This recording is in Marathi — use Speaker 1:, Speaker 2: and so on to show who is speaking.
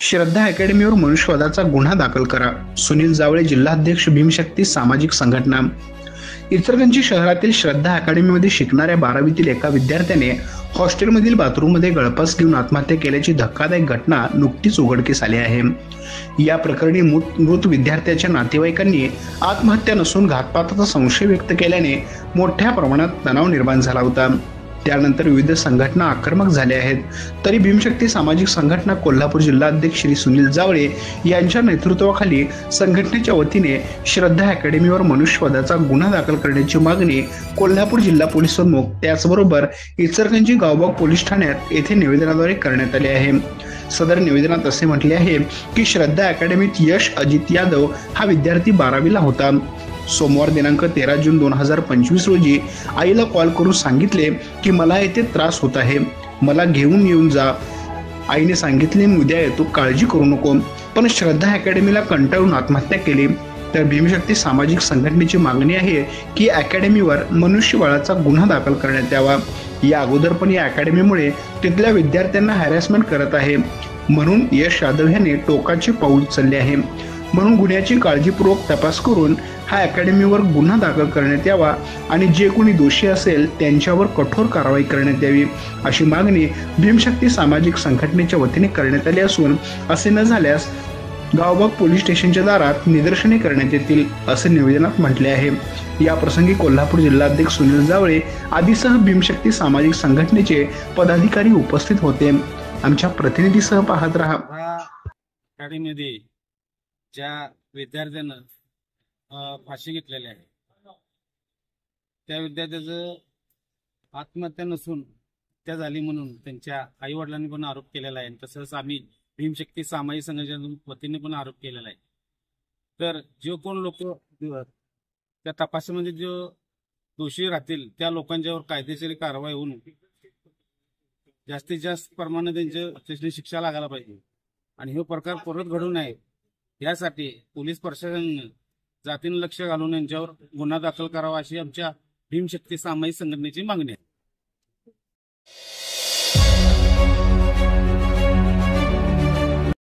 Speaker 1: श्रद्धा अकॅडमीवर मनुष्यवधाचा गुन्हा दाखल करा. सुनील जावळे, जिल्हाध्यक्ष भीमशक्ती सामाजिक संघटना. इचलकरंजी शहरातील श्रद्धा अकॅडमीमध्ये शिकणाऱ्या 12वीतील एका विद्यार्थ्याने हॉस्टेलमधील बाथरूममध्ये गळफास घेऊन आत्महत्या केल्याची धक्कादायक घटना नुकतीच उघडकीस आली आहे. या प्रकरणी मृत विद्यार्थ्याच्या नातेवाईकांनी आत्महत्या नसून घातपाताचा संशय व्यक्त केल्याने मोठ्या प्रमाणात तणाव निर्माण झाला होता. त्यानंतर विविध संघटना आक्रमक झाल्या आहेत. तरी भीमशक्ती सामाजिक संघटना कोल्हापूर जिल्हाध्यक्ष श्री सुनील जावळे यांच्या नेतृत्वाखाली संघटनेच्या वतीने श्रद्धा अकॅडमीवर मनुष्यवधाचा गुन्हा दाखल करण्याची मागणी कोल्हापूर जिल्हा पोलीस प्रमुख त्याचबरोबर इचलकरंजी गावबाग पोलीस ठाण्यात येथे निवेदनाद्वारे करण्यात आले आहे. सदर निवेदनात असे म्हटले आहे की श्रद्धा अकॅडमीत यश अजित यादव हा विद्यार्थी 12वीला होता. सोमवार दिनांक 13 जून 2025 रोजी आईला कॉल करून सांगितले की मला येथे त्रास होत आहे, मला घेऊन येऊन जा. आईने सांगितले मी उद्या येतो, काळजी करू नको. पण श्रद्धा अकॅडमीला कंटाळून आत्महत्या केली. तर भीमशक्ती सामाजिक संघटनेची मागणी आहे की अकॅडमीवर मनुष्यबळाचा गुन्हा दाखल करण्यात यावा. या अगोदर पण या अकॅडमीमुळे तिथल्या विद्यार्थ्यांना हॅरॅसमेंट करत आहे. म्हणून यश यादव याने टोकाचे पाऊल उचलले आहे. म्हणून गुन्ह्याची काळजीपूर्वक तपास करून हा अकॅडमीवर गुन्हा दाखल करण्यात यावा आणि जे कोणी दोषी असेल त्यांच्यावर कठोर कारवाई करण्यात यावी, अशी मागणी भीमशक्ती सामाजिक संघटनेच्या वतीने करण्यात आली असून असे न झाल्यास गावबाग पोलीस स्टेशनच्या दारात निदर्शने करण्यात येतील, असे निवेदनात म्हटले आहे. या प्रसंगी कोल्हापूर जिल्हाध्यक्ष सुनील जावळे आदीसह भीमशक्ती सामाजिक संघटनेचे पदाधिकारी उपस्थित होते. आमच्या प्रतिनिधीसह पाहत रहा.
Speaker 2: अकॅडमीमध्ये ज्या विद्यार्थ्यानं फाशी घेतलेली आहे त्या विद्यार्थ्याचं आत्महत्या नसून हत्या झाली म्हणून त्यांच्या आई वडिलांनी पण आरोप केलेला आहे. तसंच आम्ही भीमशक्ती सामाजिक संघटनेच्या वतीने पण आरोप केलेला आहे. तर जो कोण लोक त्या तपासामध्ये जो दोषी राहतील त्या लोकांच्यावर कायदेशीर कारवाई होऊन जास्तीत जास्त प्रमाणात त्यांच्या शिक्षा लागायला पाहिजे आणि हे प्रकार परत घडू नये यासाठी पोलीस प्रशासनाने जातीने लक्ष घालून यांच्यावर गुन्हा दाखल करावा अशी आमच्या भीमशक्ती सामाजिक संघटनेची मागणी आहे.